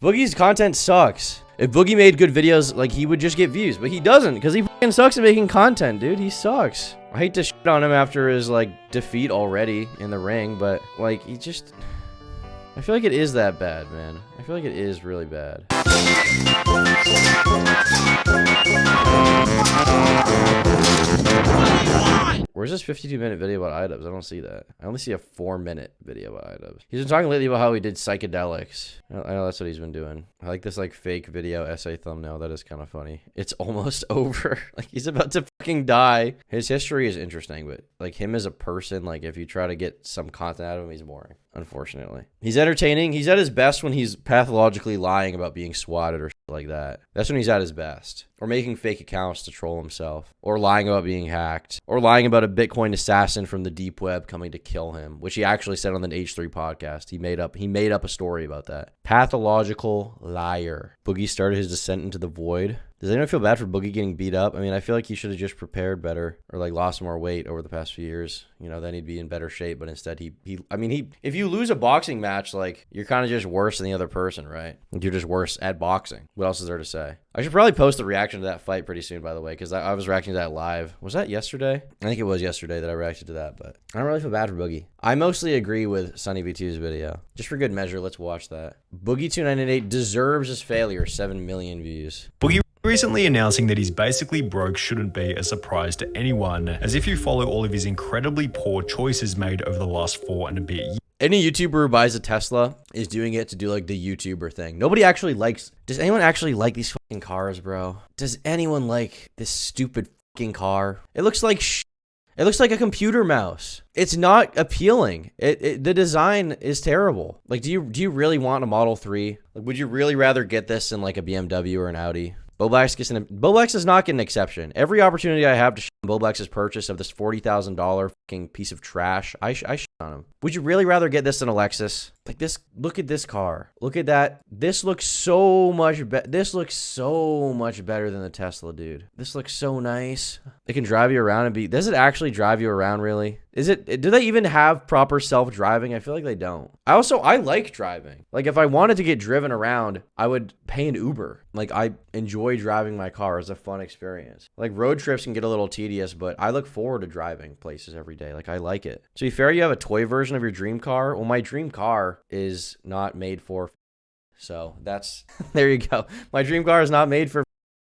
Boogie's content sucks. If Boogie made good videos, like, he would just get views, but he doesn't, because he fucking sucks at making content, dude. He sucks. I hate to shit on him after his, like, defeat already in the ring, but, like, he just... I feel like it is that bad, man. I feel like it is really bad. Where's this 52-minute video about iDubbbz? I don't see that. I only see a 4-minute video about iDubbbz. He's been talking lately about how he did psychedelics. I know that's what he's been doing. I like this, like, fake video essay thumbnail. That is kind of funny. It's almost over. Like, he's about to fucking die. His history is interesting, but, like, him as a person, like, if you try to get some content out of him, he's boring, unfortunately. He's entertaining. He's at his best when he's pathologically lying about being swatted or shit like that. That's when he's at his best. Or making fake accounts to troll himself. Or lying about being hacked. Or lying about a Bitcoin assassin from the deep web coming to kill him, which he actually said on the H3 podcast. He made up a story about that. Pathological liar. Boogie started his descent into the void. Does anyone feel bad for Boogie getting beat up? I mean, I feel like he should have just prepared better or, like, lost more weight over the past few years. You know, then he'd be in better shape. But instead, if you lose a boxing match, like, you're kind of just worse than the other person, right? You're just worse at boxing. What else is there to say? I should probably post the reaction to that fight pretty soon, by the way, because I was reacting to that live. Was that yesterday? I think it was yesterday that I reacted to that, but I don't really feel bad for Boogie. I mostly agree with Sunny V2's video. Just for good measure, let's watch that. Boogie2988 deserves his failure. 7 million views. Boogie recently announcing that he's basically broke shouldn't be a surprise to anyone, as if you follow all of his incredibly poor choices made over the last 4 and a bit years. Any YouTuber who buys a Tesla is doing it to do, like, the YouTuber thing. Nobody actually likes... Does anyone actually like these fucking cars, bro? Does anyone like this stupid fucking car? It looks like It looks like a computer mouse. It's not appealing. The design is terrible. Like, do you really want a Model 3? Like, would you really rather get this than, like, a BMW or an Audi? Boblax does not get an exception. Every opportunity I have to shit on Boblax's purchase of this $40,000 fucking piece of trash, I shit on him. Would you really rather get this than a Lexus? Like, this, look at this car. Look at that. This looks so much better. This looks so much better than the Tesla, dude. This looks so nice. It can drive you around and does it actually drive you around, really? Do they even have proper self-driving? I feel like they don't. I like driving. Like, if I wanted to get driven around, I would pay an Uber. Like, I enjoy driving my car. It's a fun experience. Like, road trips can get a little tedious, but I look forward to driving places every day. Like, I like it. To be fair, you have a toy version of your dream car. Well, my dream car is not made for... So, that's... There you go. My dream car is not made for...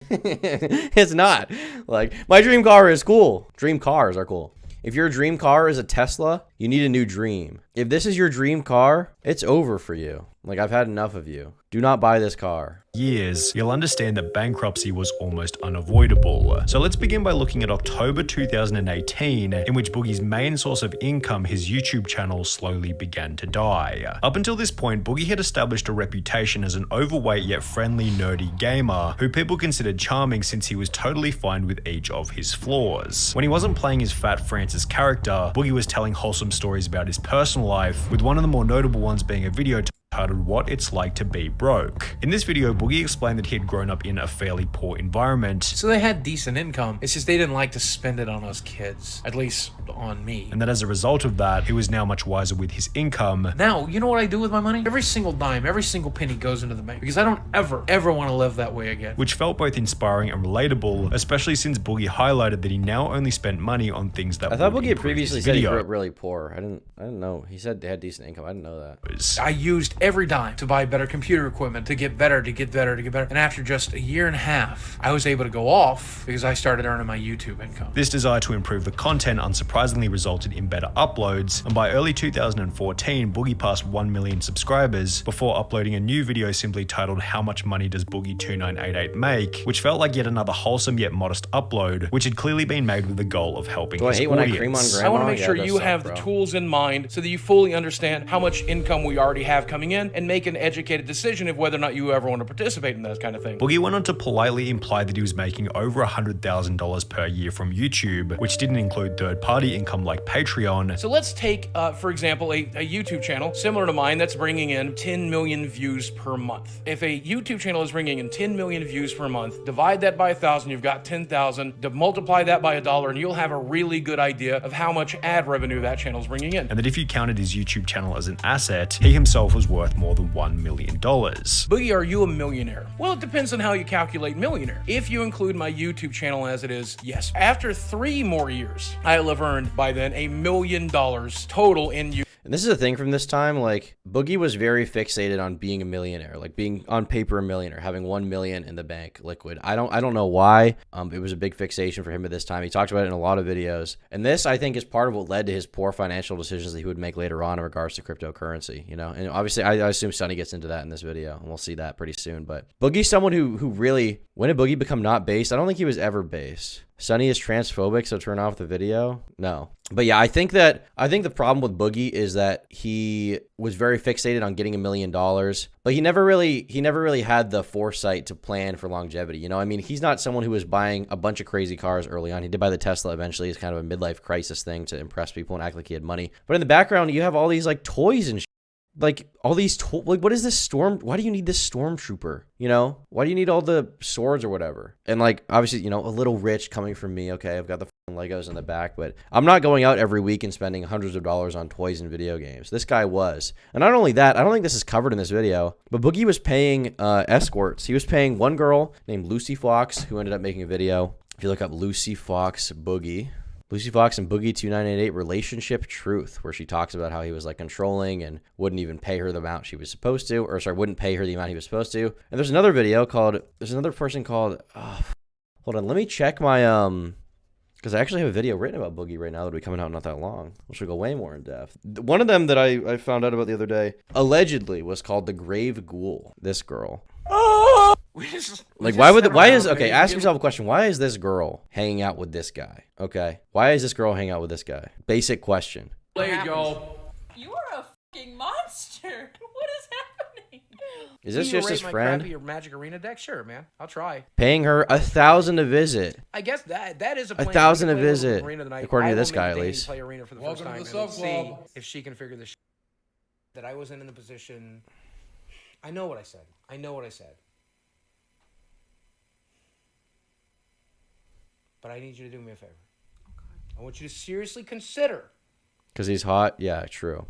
It's not. Like, my dream car is cool. Dream cars are cool. If your dream car is a Tesla, you need a new dream. If this is your dream car, it's over for you. Like, I've had enough of you. Do not buy this car. Years, you'll understand that bankruptcy was almost unavoidable. So let's begin by looking at October 2018, in which Boogie's main source of income, his YouTube channel, slowly began to die. Up until this point, Boogie had established a reputation as an overweight yet friendly, nerdy gamer who people considered charming since he was totally fine with each of his flaws. When he wasn't playing his fat Francis character, Boogie was telling wholesome stories about his personal life, with one of the more notable ones being a video titled What It's Like to Be Broke. In this video, Boogie explained that he had grown up in a fairly poor environment. So they had decent income. It's just they didn't like to spend it on us kids, at least on me. And that as a result of that, he was now much wiser with his income. Now, you know what I do with my money? Every single dime, every single penny goes into the bank because I don't ever want to live that way again. Which felt both inspiring and relatable, especially since Boogie highlighted that he now only spent money on things that I thought Boogie previously said he grew up really poor. I didn't know. He said they had decent income. I didn't know that. I used every dime to buy better computer equipment, to get better. And after just a year and a half, I was able to go off because I started earning my YouTube income. This desire to improve the content unsurprisingly resulted in better uploads, and by early 2014, Boogie passed 1 million subscribers before uploading a new video simply titled How Much Money Does Boogie2988 Make, which felt like yet another wholesome yet modest upload, which had clearly been made with the goal of helping his audience. When I cream on grandma? I want to make sure you have the tools in mind so that you fully understand how much income we already have coming in and make an educated decision of whether or not you ever want to participate in that kind of thing. Boogie went on to politely imply that he was making over $100,000 per year from YouTube, which didn't include third-party income like Patreon. So let's take, for example, a YouTube channel similar to mine that's bringing in 10 million views per month. If a YouTube channel is bringing in 10 million views per month, divide that by 1,000, you've got 10,000. Multiply that by $1, and you'll have a really good idea of how much ad revenue that channel is bringing in. And that if you counted his YouTube channel as an asset, he himself was worth worth more than $1 million. Boogie, are you a millionaire? Well, it depends on how you calculate millionaire. If you include my YouTube channel as it is, yes. After 3 more years, I'll have earned by then $1 million total in YouTube. And this is a thing from this time, like, Boogie was very fixated on being a millionaire, like being on paper a millionaire, having 1 million in the bank liquid. I don't know why. It was a big fixation for him at this time. He talked about it in a lot of videos. And this, I think, is part of what led to his poor financial decisions that he would make later on in regards to cryptocurrency, you know? And obviously, I assume Sonny gets into that in this video, and we'll see that pretty soon. But Boogie's someone who really, when did Boogie become not base? I don't think he was ever base. Sonny is transphobic, so turn off the video? No. But yeah, I think the problem with Boogie is that he was very fixated on getting $1 million, but he never really had the foresight to plan for longevity. You know, I mean, he's not someone who was buying a bunch of crazy cars early on. He did buy the Tesla eventually as kind of a midlife crisis thing to impress people and act like he had money. But in the background, you have all these like toys and like all these like, what is this why do you need this stormtrooper? You know, why do you need all the swords or whatever? And like, obviously, you know, a little rich coming from me. Okay, I've got the Legos in the back, but I'm not going out every week and spending hundreds of dollars on toys and video games. This guy was. And not only that, I don't think this is covered in this video, but Boogie was paying escorts. He was paying one girl named Lucy Fox, who ended up making a video. If you look up Lucy Fox Boogie, Lucy Fox and Boogie 2988 relationship truth, where she talks about how he was like controlling and wouldn't even pay her the amount she was supposed to, or sorry, wouldn't pay her the amount he was supposed to. And there's another video there's another person called, hold on, let me check my, because I actually have a video written about Boogie right now that'll be coming out not that long, which will go way more in depth. One of them that I found out about the other day, allegedly was called the Grave Ghoul, this girl. Okay, ask yourself a question. Why is this girl hanging out with this guy? Okay. Why is this girl hanging out with this guy? Basic question. There you go. You are a fucking monster. What is happening? Is this just his friend? Your Magic Arena deck? Sure, man. I'll try. Paying her $1,000 a visit. I guess that is a plan. $1,000 a visit, according to this guy at least. Play Arena for the first time and see if she can figure this that I wasn't in the position. I know what I said. But I need you to do me a favor. Okay. I want you to seriously consider. Because he's hot? Yeah, true.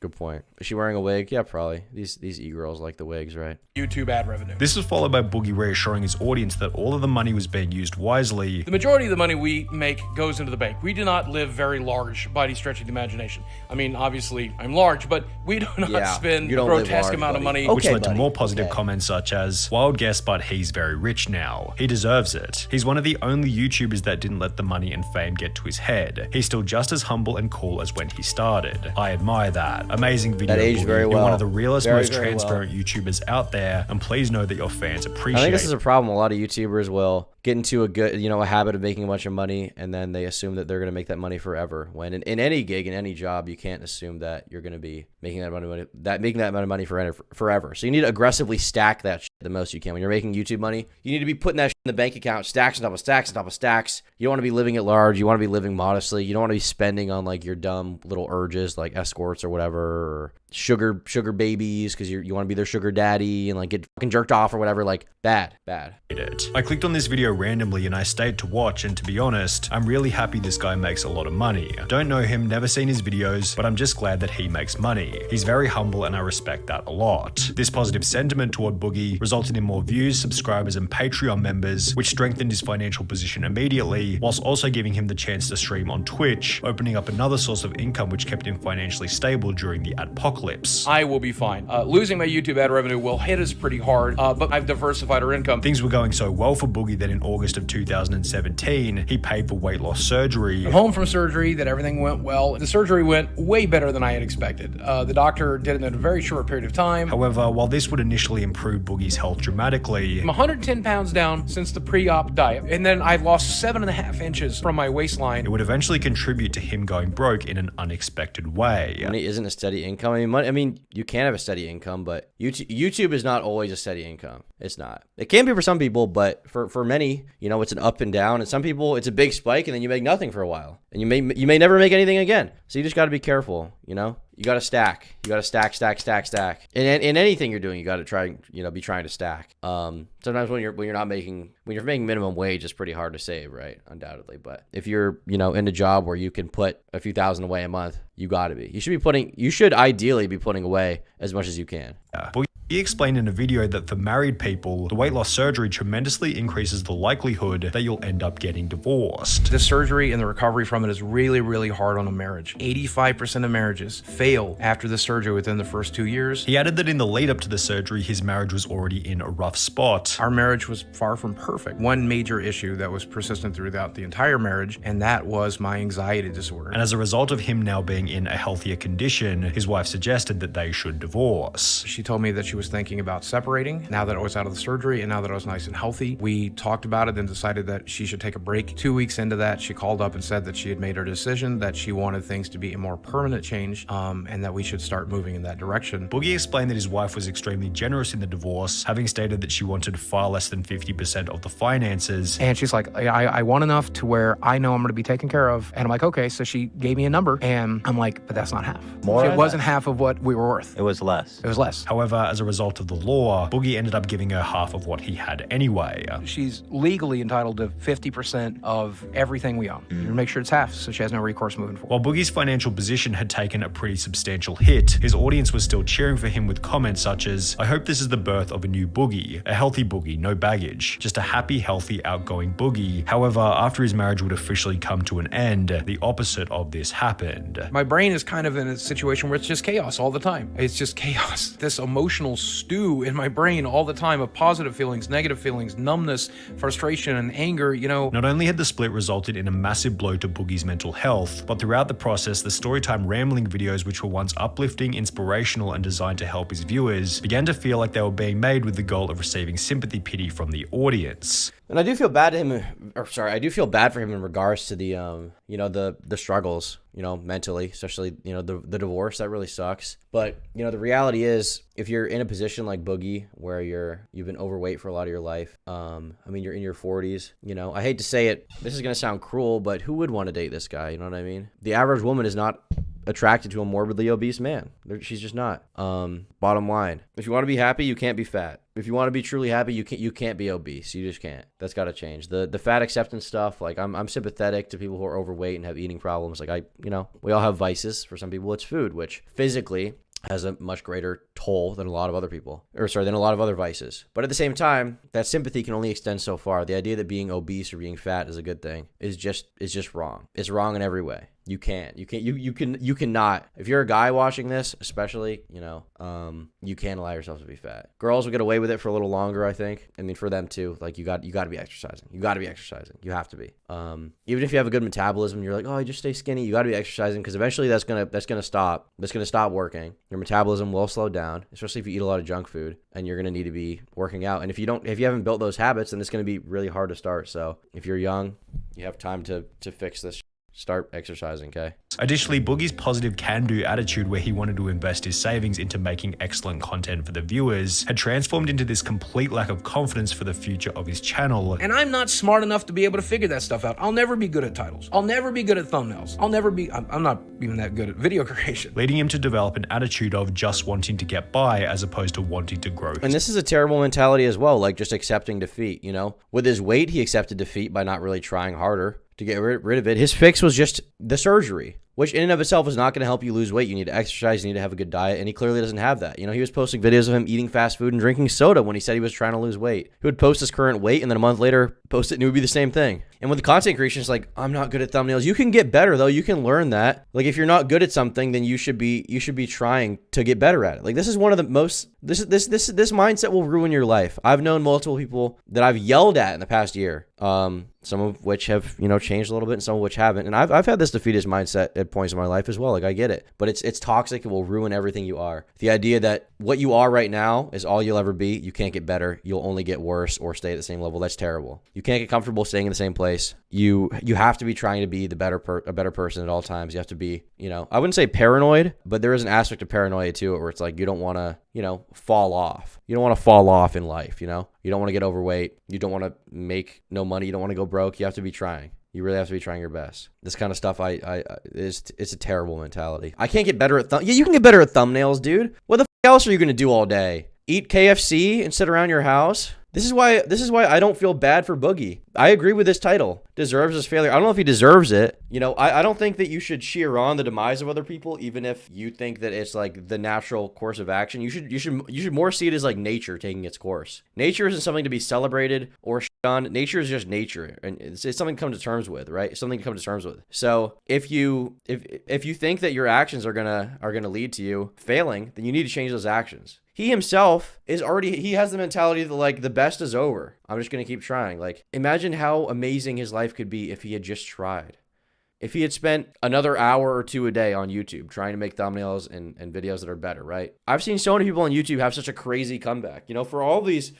Good point. Is she wearing a wig? Yeah, probably. These e-girls like the wigs, right? YouTube ad revenue. This was followed by Boogie reassuring his audience that all of the money was being used wisely. The majority of the money we make goes into the bank. We do not live very large by any stretch of the imagination. I mean, obviously, I'm large, but we do not spend a grotesque amount of money. Which led to more positive comments such as, wild guess, but he's very rich now. He deserves it. He's one of the only YouTubers that didn't let the money and fame get to his head. He's still just as humble and cool as when he started. I admire that. Amazing video. That aged very well. You're one of the realest, most transparent YouTubers out there, and please know that your fans appreciate it. I think this is a problem. A lot of YouTubers will get into a habit of making a bunch of money, and then they assume that they're going to make that money forever. When in any gig, in any job, you can't assume that you're going to be making that amount of money forever. So you need to aggressively stack that shit the most you can. When you're making YouTube money, you need to be putting that shit in the bank account, stacks on top of stacks on top of stacks. You don't want to be living at large. You want to be living modestly. You don't want to be spending on like your dumb little urges like escorts or whatever, or sugar babies because you want to be their sugar daddy and like get fucking jerked off or whatever. Like bad. I clicked on this video randomly and I stayed to watch, and to be honest, I'm really happy this guy makes a lot of money. Don't know him, never seen his videos, but I'm just glad that he makes money. He's very humble and I respect that a lot. This positive sentiment toward Boogie resulted in more views, subscribers, and Patreon members, which strengthened his financial position immediately, whilst also giving him the chance to stream on Twitch, opening up another source of income which kept him financially stable during the adpocalypse. I will be fine. Losing my YouTube ad revenue will hit us pretty hard, but I've diversified our income. Things were going so well for Boogie that in August of 2017, he paid for weight loss surgery. I'm home from surgery, that everything went well. The surgery went way better than I had expected. The doctor did it in a very short period of time. However, while this would initially improve Boogie's health dramatically, I'm 110 pounds down since the pre-op diet, and then I've lost 7.5 inches from my waistline. It would eventually contribute to him going broke in an unexpected way. Money isn't a steady income. I mean, you can have a steady income, but YouTube is not always a steady income. It's not. It can be for some people, but for many, it's an up and down. And some people, it's a big spike, and then you make nothing for a while, and you may never make anything again. So you just got to be careful. You got to stack. You got to stack. In anything you're doing, you got to try, be trying to stack. Sometimes when you're making minimum wage, it's pretty hard to save, right? Undoubtedly. But if you're, in a job where you can put a few thousand away a month, you got to be. You should ideally be putting away as much as you can. He explained in a video that for married people, the weight loss surgery tremendously increases the likelihood that you'll end up getting divorced. The surgery and the recovery from it is really, really hard on a marriage. 85% of marriages fail after the surgery within the first 2 years. He added that in the lead up to the surgery, his marriage was already in a rough spot. Our marriage was far from perfect. One major issue that was persistent throughout the entire marriage, and that was my anxiety disorder. And as a result of him now being in a healthier condition, his wife suggested that they should divorce. She told me that she was thinking about separating now that I was out of the surgery and now that I was nice and healthy. We talked about it and decided that she should take a break. 2 weeks into that, she called up and said that she had made her decision, that she wanted things to be a more permanent change, and that we should start moving in that direction. Boogie explained that his wife was extremely generous in the divorce, having stated that she wanted far less than 50% of the finances. And she's like, I want enough to where I know I'm going to be taken care of. And I'm like, okay. So she gave me a number and I'm like, but that's not half. It wasn't half of what we were worth. It was less. It was less. However, as a result of the law, Boogie ended up giving her half of what he had anyway. She's legally entitled to 50% of everything we own. You make sure it's half so she has no recourse moving forward. While Boogie's financial position had taken a pretty substantial hit, his audience was still cheering for him with comments such as, "I hope this is the birth of a new Boogie, a healthy Boogie, no baggage, just a happy, healthy, outgoing Boogie." However, after his marriage would officially come to an end, the opposite of this happened. My brain is kind of in a situation where it's just chaos all the time. It's just chaos. This emotional stew in my brain all the time of positive feelings, negative feelings, numbness, frustration, and anger, Not only had the split resulted in a massive blow to Boogie's mental health, but throughout the process, the storytime rambling videos, which were once uplifting, inspirational, and designed to help his viewers, began to feel like they were being made with the goal of receiving sympathy pity from the audience. And I do feel bad I do feel bad for him in regards to the the struggles, mentally, especially, the divorce. That really sucks. But, the reality is, if you're in a position like Boogie where you've been overweight for a lot of your life, you're in your 40s, I hate to say it, this is going to sound cruel, but who would want to date this guy? You know what I mean? The average woman is not attracted to a morbidly obese man. She's just not. Bottom line, if you want to be happy, you can't be fat. If you want to be truly happy, you can't be obese. You just can't. That's got to change. The fat acceptance stuff, like I'm sympathetic to people who are overweight and have eating problems. Like we all have vices. For some people, it's food, which physically has a much greater toll than a lot of other people, than a lot of other vices. But at the same time, that sympathy can only extend so far. The idea that being obese or being fat is a good thing is just wrong. It's wrong in every way. You cannot. If you're a guy watching this, especially, you can't allow yourself to be fat. Girls will get away with it for a little longer, I think. For them too. Like you got to be exercising. You got to be exercising. You have to be. Even if you have a good metabolism, you're like, oh, I just stay skinny. You got to be exercising because eventually that's gonna stop. That's gonna stop working. Your metabolism will slow down, especially if you eat a lot of junk food, and you're gonna need to be working out. And if you haven't built those habits, then it's gonna be really hard to start. So if you're young, you have time to fix this. Start exercising, okay? Additionally, Boogie's positive can-do attitude, where he wanted to invest his savings into making excellent content for the viewers, had transformed into this complete lack of confidence for the future of his channel. And I'm not smart enough to be able to figure that stuff out. I'll never be good at titles. I'll never be good at thumbnails. I'm not even that good at video creation. Leading him to develop an attitude of just wanting to get by as opposed to wanting to grow. And this is a terrible mentality as well, like just accepting defeat, With his weight, he accepted defeat by not really trying harder to get rid of it. His fix was just the surgery, which in and of itself is not going to help you lose weight. You need to exercise, you need to have a good diet, and he clearly doesn't have that. He was posting videos of him eating fast food and drinking soda when he said he was trying to lose weight. He would post his current weight, and then a month later, post it, and it would be the same thing. And with the content creation, it's like, I'm not good at thumbnails. You can get better, though. You can learn that. Like, if you're not good at something, then you should be trying to get better at it. Like, this is one of the most, this mindset will ruin your life. I've known multiple people that I've yelled at in the past year. Some of which have, changed a little bit and some of which haven't. And I've had this defeatist mindset at points in my life as well. Like, I get it, but it's toxic. It will ruin everything you are. The idea that what you are right now is all you'll ever be. You can't get better. You'll only get worse or stay at the same level. That's terrible. You can't get comfortable staying in the same place. You have to be trying to be a better person at all times. You have to be, I wouldn't say paranoid, but there is an aspect of paranoia to it where it's like, you don't want to, fall off. You don't want to fall off in life. You don't want to get overweight. You don't want to make no money. You don't want to go broke. You have to be trying. You really have to be trying your best. This kind of stuff, it's a terrible mentality. I can't get better at yeah, you can get better at thumbnails, dude. What the else are you gonna do all day? Eat KFC and sit around your house? This is why I don't feel bad for Boogie. I agree with this title. Deserves his failure. I don't know if he deserves it. You know, I don't think that you should cheer on the demise of other people, even if you think that it's like the natural course of action. You should more see it as like nature taking its course. Nature isn't something to be celebrated or shit on. Nature is just nature, and it's something to come to terms with, right? It's something to come to terms with. So if you think that your actions are gonna lead to you failing, then you need to change those actions. He himself he has the mentality that like the best is over. I'm just going to keep trying. Like, imagine how amazing his life could be if he had just tried. If he had spent another hour or two a day on YouTube trying to make thumbnails and videos that are better, right? I've seen so many people on YouTube have such a crazy comeback. You know, for all these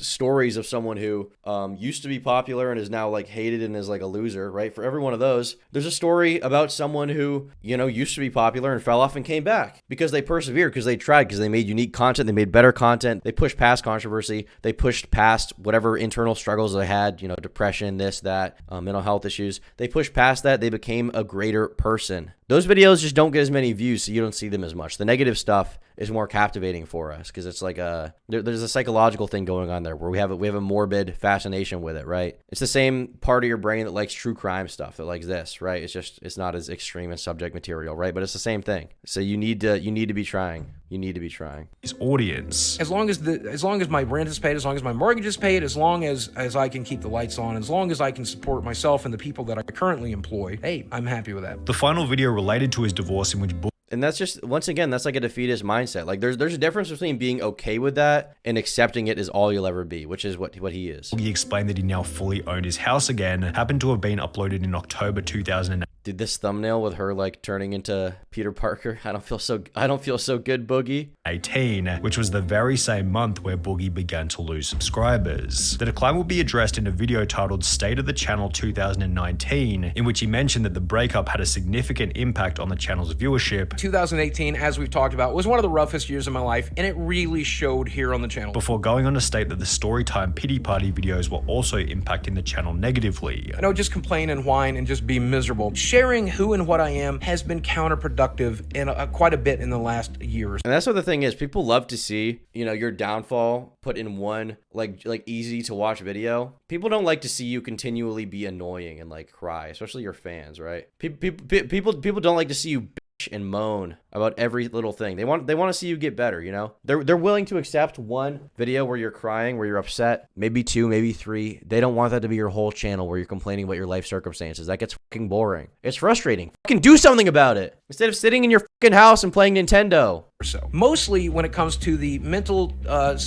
stories of someone who used to be popular and is now like hated and is like a loser, right? For every one of those, there's a story about someone who, you know, used to be popular and fell off and came back because they persevered, because they tried, because they made unique content, they made better content, they pushed past controversy, they pushed past whatever internal struggles they had, you know, depression, this, that, mental health issues. They pushed past that. They became a greater person. Those videos just don't get as many views, so you don't see them as much. The negative stuff is more captivating for us because it's like there's a psychological thing going on there where we have a morbid fascination with it, right? It's the same part of your brain that likes true crime stuff, that likes this, right? It's not as extreme as subject material, right? But it's the same thing. So you need to be trying. You need to be trying. His audience. As long as my rent is paid, as long as my mortgage is paid, as long as I can keep the lights on, as long as I can support myself and the people that I currently employ, hey, I'm happy with that. The final video related to his divorce in which and that's just, once again, that's like a defeatist mindset. Like there's a difference between being okay with that and accepting it as all you'll ever be, which is what he is. He explained that he now fully owned his house again, happened to have been uploaded in October 2008. Dude, this thumbnail with her like turning into Peter Parker, I don't feel so good, Boogie. 18, which was the very same month where Boogie began to lose subscribers. The decline will be addressed in a video titled State of the Channel 2019, in which he mentioned that the breakup had a significant impact on the channel's viewership. 2018, as we've talked about, was one of the roughest years of my life, and it really showed here on the channel. Before going on to state that the Storytime Pity Party videos were also impacting the channel negatively. I don't just complain and whine and just be miserable. Sharing who and what I am has been counterproductive in quite a bit in the last years. And that's what the thing is. People love to see, you know, your downfall put in one like easy to watch video. People don't like to see you continually be annoying and like cry, especially your fans, right? People don't like to see you bitch and moan about every little thing. They want to see you get better, you know? They're willing to accept one video where you're crying, where you're upset, maybe two, maybe three. They don't want that to be your whole channel where you're complaining about your life circumstances. That gets fucking boring. It's frustrating. Fucking do something about it instead of sitting in your fucking house and playing Nintendo. So mostly when it comes to the mental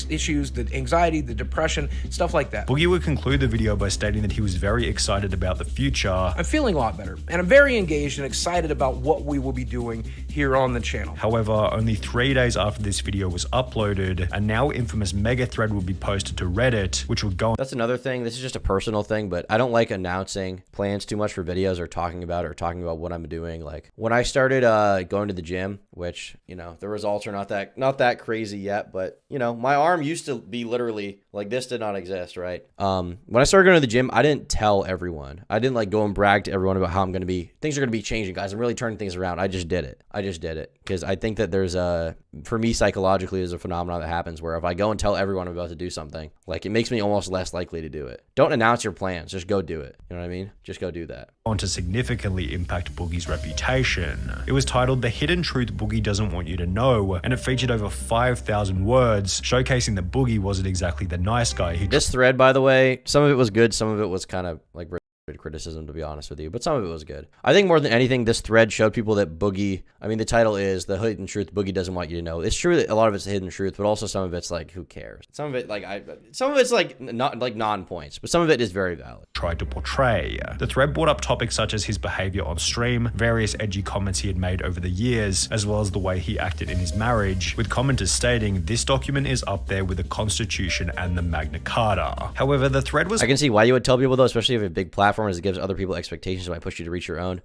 issues, the anxiety, the depression, stuff like that. Boogie would conclude the video by stating that he was very excited about the future. I'm feeling a lot better, and I'm very engaged and excited about what we will be doing here on the channel. However, only 3 days after this video was uploaded, a now infamous mega thread would be posted to Reddit, which would go on. That's another thing. This is just a personal thing, but I don't like announcing plans too much for videos or talking about what I'm doing. Like when I started going to the gym, which, you know, the results are not that crazy yet, but you know, my arm used to be literally like this, did not exist, right? When I started going to the gym, I didn't tell everyone. I didn't like go and brag to everyone about how things are going to be changing, guys. I'm really turning things around. I just did it because I think that for me psychologically, there's a phenomenon that happens where if I go and tell everyone I'm about to do something, like it makes me almost less likely to do it. Don't announce your plans, just go do it. You know what I mean? Just go do that. On to significantly impact Boogie's reputation. It was titled The Hidden Truth Boogie Doesn't Want You to Know, and it featured over 5,000 words, showcasing that Boogie wasn't exactly the nice guy. This thread, by the way, some of it was good, some of it was kind of like criticism, to be honest with you, but some of it was good. I think more than anything, this thread showed people that Boogie, I mean, the title is The Hidden Truth Boogie Doesn't Want You to Know. It's true that a lot of it's the hidden truth, but also some of it's like, who cares? Some of it, like, some of it's like not like non-points, but some of it is very valid. Tried to portray. The thread brought up topics such as his behavior on stream, various edgy comments he had made over the years, as well as the way he acted in his marriage, with commenters stating this document is up there with the Constitution and the Magna Carta. However, the thread was... I can see why you would tell people though, especially if a big platform is it gives other people expectations, so might push you to reach your own.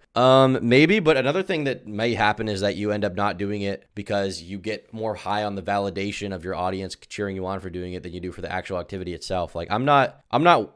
Maybe, but another thing that may happen is that you end up not doing it because you get more high on the validation of your audience cheering you on for doing it than you do for the actual activity itself. Like I'm not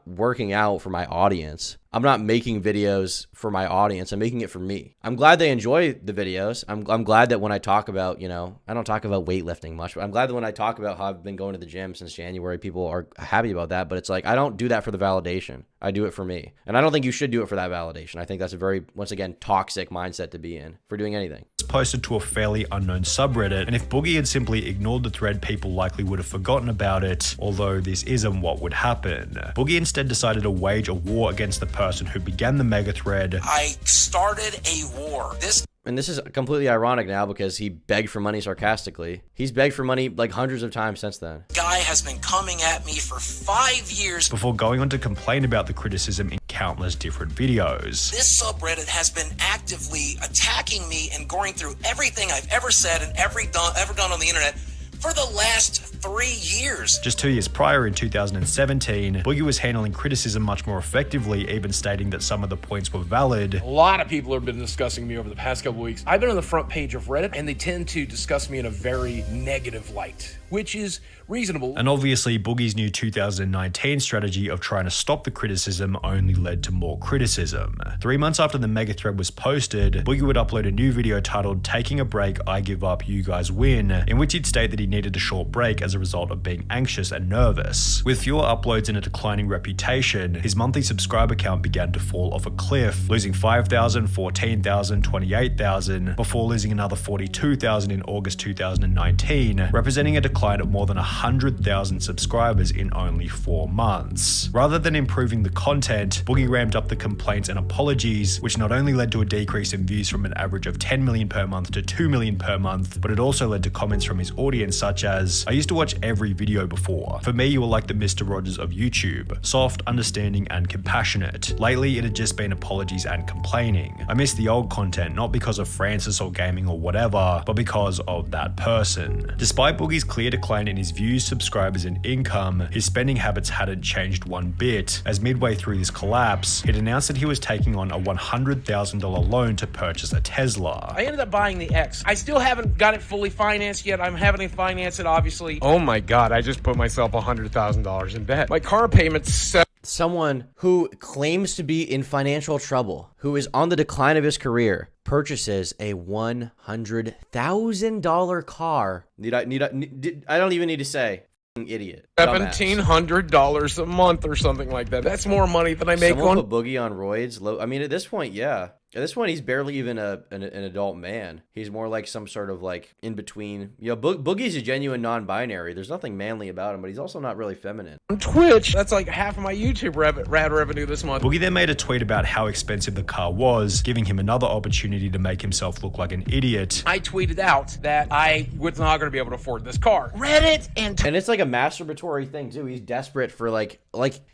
working out for my audience. I'm not making videos for my audience. I'm making it for me. I'm glad they enjoy the videos. I'm glad that when I talk about, I don't talk about weightlifting much, but I'm glad that when I talk about how I've been going to the gym since January, people are happy about that. But it's like, I don't do that for the validation. I do it for me. And I don't think you should do it for that validation. I think that's a very, once again, toxic mindset to be in for doing anything. It's posted to a fairly unknown subreddit, and if Boogie had simply ignored the thread, people likely would have forgotten about it, although this isn't what would happen. Boogie instead decided to wage a war against the person who began the mega thread. I started a war. And this is completely ironic now because he begged for money sarcastically. He's begged for money like hundreds of times since then. Guy has been coming at me for 5 years. Before going on to complain about the criticism in countless different videos. This subreddit has been actively attacking me and going through everything I've ever said and ever done on the internet for the last 3 years. Just 2 years prior, in 2017, Boogie was handling criticism much more effectively, even stating that some of the points were valid. A lot of people have been discussing me over the past couple weeks. I've been on the front page of Reddit, and they tend to discuss me in a very negative light, which is reasonable. And obviously, Boogie's new 2019 strategy of trying to stop the criticism only led to more criticism. 3 months after the mega thread was posted, Boogie would upload a new video titled "Taking a Break, I Give Up, You Guys Win," in which he'd state that he needed a short break as a result of being anxious and nervous. With fewer uploads and a declining reputation, his monthly subscriber count began to fall off a cliff, losing 5,000, 14,000, 28,000, before losing another 42,000 in August 2019, representing a decline of more than 100,000 subscribers in only 4 months. Rather than improving the content, Boogie ramped up the complaints and apologies, which not only led to a decrease in views from an average of 10 million per month to 2 million per month, but it also led to comments from his audience such as, "I used to watch every video before. For me, you were like the Mr. Rogers of YouTube. Soft, understanding, and compassionate. Lately, it had just been apologies and complaining. I miss the old content, not because of Francis or gaming or whatever, but because of that person." Despite Boogie's clear decline in his views, subscribers, and income, his spending habits hadn't changed one bit, as midway through this collapse, he'd announced that he was taking on a $100,000 loan to purchase a Tesla. I ended up buying the X. I still haven't got it fully financed yet. I'm having to finance it, obviously. Oh my God, I just put myself $100,000 in debt. My car payment's Someone who claims to be in financial trouble, who is on the decline of his career, purchases a $100,000 car. I don't even need to say. Idiot. $1,700 a month or something like that. That's more money than I make Someone on. put Boogie on roids. I mean, at this point, yeah. At this point, he's barely even an adult man. He's more like some sort of like in between. Boogie's a genuine non-binary. There's nothing manly about him, but he's also not really feminine. On Twitch, that's like half of my YouTube rad revenue this month. Boogie then made a tweet about how expensive the car was, giving him another opportunity to make himself look like an idiot. I tweeted out that I was not going to be able to afford this car. Reddit and it's like a masturbatory thing too. He's desperate for like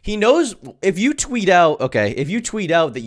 he knows if you tweet out that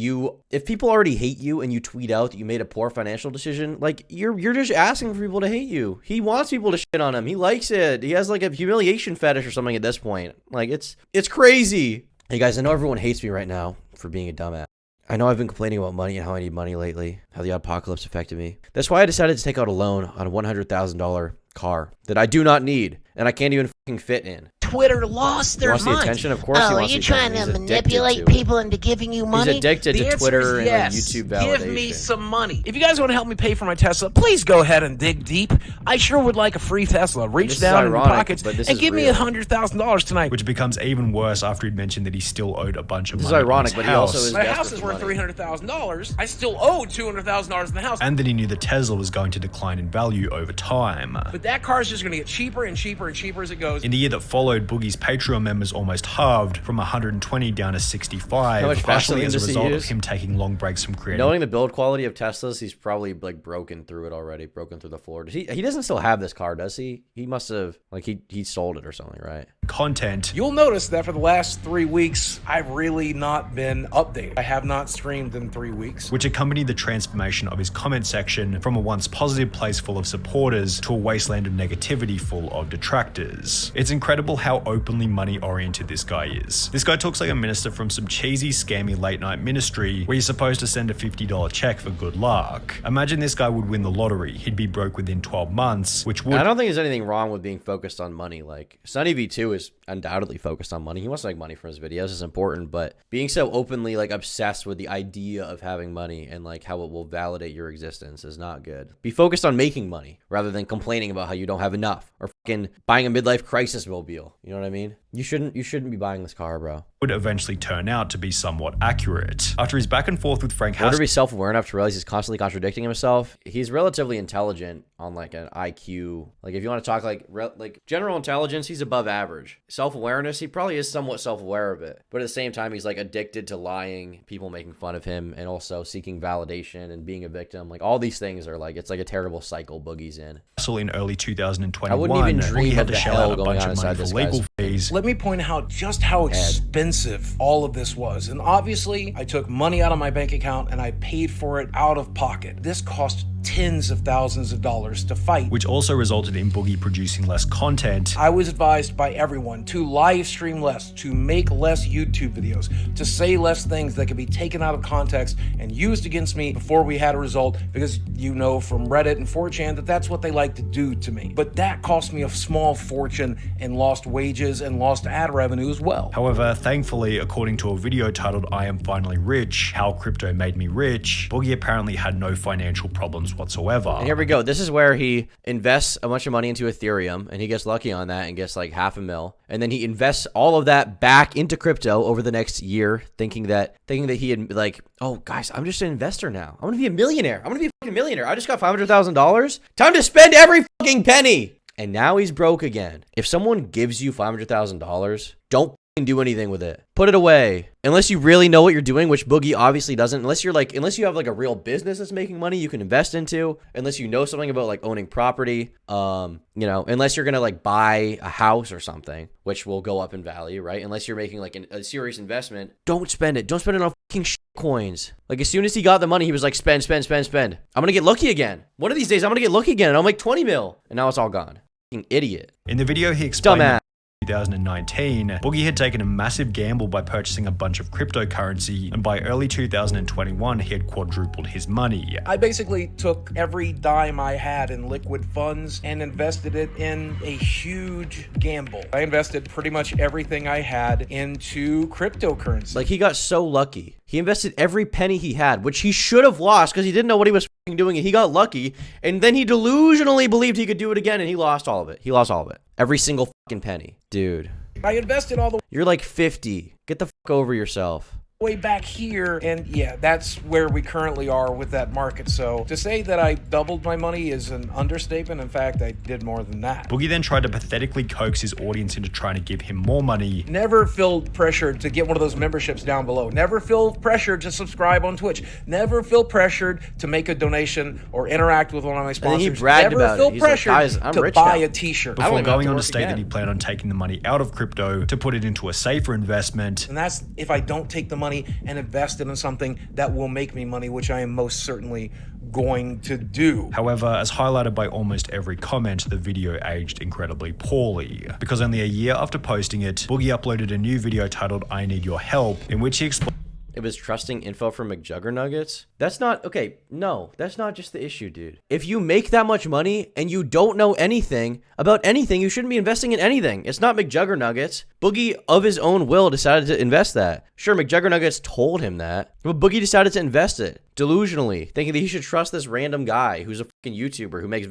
if people already hate you and you tweet out that you made a poor financial decision, like you're just asking for people to hate you. He wants people to shit on him. He likes it. He has like a humiliation fetish or something at this point. Like it's crazy. Hey guys, I know everyone hates me right now for being a dumbass. I know I've been complaining about money and how I need money lately, how the apocalypse affected me. That's why I decided to take out a loan on a $100,000 car that I do not need and I can't even fucking fit in. Twitter lost their He wants the mind. attention? Of course he wants the trying attention. to He's addicted manipulate to it. people into giving you money? He's addicted The to answer Twitter is and yes. YouTube validation. Give me some money. If you guys want to help me pay for my Tesla, please go ahead and dig deep. I sure would like a free Tesla. Reach This is down in your ironic, pockets but this and is give me real. $100,000 tonight. Which becomes even worse after he'd mentioned that he still owed a bunch of This is money on ironic, his but he house. also is My desperate house is for worth money. $300,000. I still owe $200,000 in the house. And that he knew the Tesla was going to decline in value over time. But that car is just going to get cheaper and cheaper and cheaper as it goes. In the year that followed, Boogie's Patreon members almost halved from 120 down to 65, How much partially as a Vaseline does he result of use? him taking long breaks from creating. Knowing the build quality of Teslas, he's probably like broken through it already, broken through the floor. He doesn't still have this car, does he? He must have, like he sold it or something, right? content. You'll notice that for the last 3 weeks, I've really not been updated. I have not streamed in 3 weeks. Which accompanied the transformation of his comment section from a once positive place full of supporters to a wasteland of negativity full of detractors. It's incredible how how openly money oriented this guy is. This guy talks like a minister from some cheesy, scammy late night ministry where you're supposed to send a $50 check for good luck. Imagine this guy would win the lottery. He'd be broke within 12 months, which would... I don't think there's anything wrong with being focused on money. Like, Sunny V2 is undoubtedly focused on money. He wants to make money from his videos. It's important, but being so openly, like, obsessed with the idea of having money and, like, how it will validate your existence is not good. Be focused on making money rather than complaining about how you don't have enough or fucking buying a midlife crisis mobile. You know what I mean? You shouldn't be buying this car, bro. Would eventually turn out to be somewhat accurate. After his back and forth with Frank In order Haskell, to be self-aware enough to realize he's constantly contradicting himself, he's relatively intelligent on like an IQ. Like if you want to talk like general intelligence, he's above average. Self-awareness, he probably is somewhat self-aware of it. But at the same time, he's like addicted to lying, people making fun of him, and also seeking validation and being a victim. Like all these things are like, it's like a terrible cycle Boogie's in. in early 2021, I wouldn't even dream he had of to the shell hell out a going bunch on of money inside for this legal guy's fees. Let me point out just how expensive all of this was. And obviously, I took money out of my bank account and I paid for it out of pocket. This cost tens of thousands of dollars to fight. Which also resulted in Boogie producing less content. I was advised by everyone to live stream less, to make less YouTube videos, to say less things that could be taken out of context and used against me before we had a result, because you know from Reddit and 4chan that that's what they like to do to me. But that cost me a small fortune and lost wages and lost ad revenue as well. However, thankfully, according to a video titled I Am Finally Rich, How Crypto Made Me Rich, Boogie apparently had no financial problems whatsoever. And here we go. This is where he invests a bunch of money into Ethereum and he gets lucky on that and gets like $500,000. And then he invests all of that back into crypto over the next year, thinking that he had like, oh guys, I'm just an investor now. I'm gonna be a millionaire. I'm gonna be a fucking millionaire. I just got $500,000. Time to spend every fucking penny. And now he's broke again. If someone gives you $500,000, don't do anything with it. Put it away. Unless you really know what you're doing, which Boogie obviously doesn't. Unless you have like a real business that's making money you can invest into. Unless you know something about like owning property. Unless you're gonna like buy a house or something, which will go up in value, right? Unless you're making like a serious investment, don't spend it. Don't spend it on fucking shit coins. Like as soon as he got the money, he was like, spend. I'm gonna get lucky again. One of these days, I'm gonna get lucky again, and I'm like 20 mil, and now it's all gone. Fucking idiot. In the video, he explained Dumbass. 2019, Boogie had taken a massive gamble by purchasing a bunch of cryptocurrency, and by early 2021, he had quadrupled his money. I basically took every dime I had in liquid funds and invested it in a huge gamble. I invested pretty much everything I had into cryptocurrency. Like he got so lucky. He invested every penny he had, which he should have lost because he didn't know what he was fucking doing, and he got lucky, and then he delusionally believed he could do it again, and he lost all of it. He lost all of it. Every single fucking penny. Dude. I invested all the You're like 50. Get the fuck over yourself. way back here, and yeah, that's where we currently are with that market. So to say that I doubled my money is an understatement. In fact, I did more than that. Boogie then tried to pathetically coax his audience into trying to give him more money. Never feel pressured to get one of those memberships down below. Never feel pressured to subscribe on Twitch. Never feel pressured to make a donation or interact with one of my sponsors. he bragged Never about feel it. He's like, pressured "Guys, I'm to rich buy now." a t-shirt. I don't Before even have going to on to work state that he again. planned on taking the money out of crypto to put it into a safer investment. And that's if I don't take the money and invest it in something that will make me money, which I am most certainly going to do. However, as highlighted by almost every comment, the video aged incredibly poorly. Because only a year after posting it, Boogie uploaded a new video titled I Need Your Help, in which he explained It was trusting info from McJuggernuggets. That's not, okay, no, that's not just the issue, dude. If you make that much money and you don't know anything about anything, you shouldn't be investing in anything. It's not McJuggernuggets. Boogie, of his own will, decided to invest that. Sure, McJuggernuggets told him that, but Boogie decided to invest it, delusionally, thinking that he should trust this random guy who's a fucking YouTuber who makes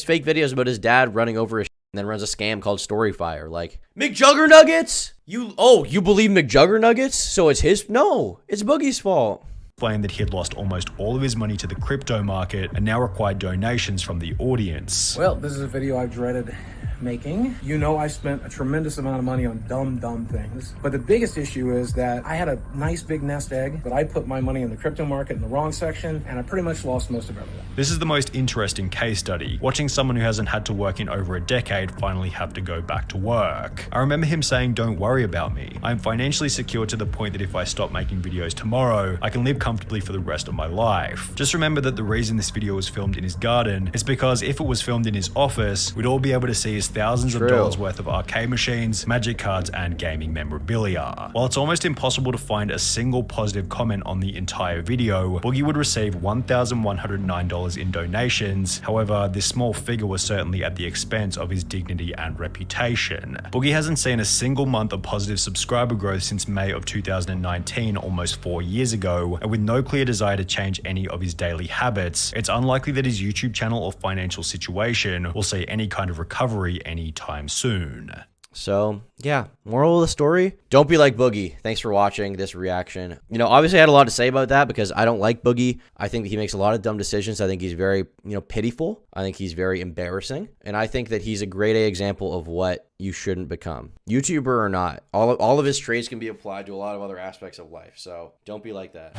fake videos about his dad running over his and then runs a scam called Storyfire. Like, McJuggernuggets? You believe McJuggernuggets? So it's his? No, it's Boogie's fault. that he had lost almost all of his money to the crypto market and now required donations from the audience. Well, this is a video I've dreaded making. You know, I spent a tremendous amount of money on dumb things. But the biggest issue is that I had a nice big nest egg, but I put my money in the crypto market in the wrong section, and I pretty much lost most of everything. This is the most interesting case study, watching someone who hasn't had to work in over a decade finally have to go back to work. I remember him saying, "Don't worry about me. I'm financially secure to the point that if I stop making videos tomorrow, I can live comfortably for the rest of my life." Just remember that the reason this video was filmed in his garden is because if it was filmed in his office, we'd all be able to see his plus thousands of dollars worth of arcade machines, magic cards, and gaming memorabilia. While it's almost impossible to find a single positive comment on the entire video, Boogie would receive $1,109 in donations. However, this small figure was certainly at the expense of his dignity and reputation. Boogie hasn't seen a single month of positive subscriber growth since May of 2019, almost 4 years ago, and with no clear desire to change any of his daily habits, it's unlikely that his YouTube channel or financial situation will see any kind of recovery anytime soon. So, yeah, moral of the story, don't be like Boogie. Thanks for watching this reaction. You know, obviously I had a lot to say about that because I don't like Boogie. I think that he makes a lot of dumb decisions. I think he's very, pitiful. I think he's very embarrassing. And I think that he's a grade A example of what you shouldn't become. YouTuber or not, all of his traits can be applied to a lot of other aspects of life. So, don't be like that.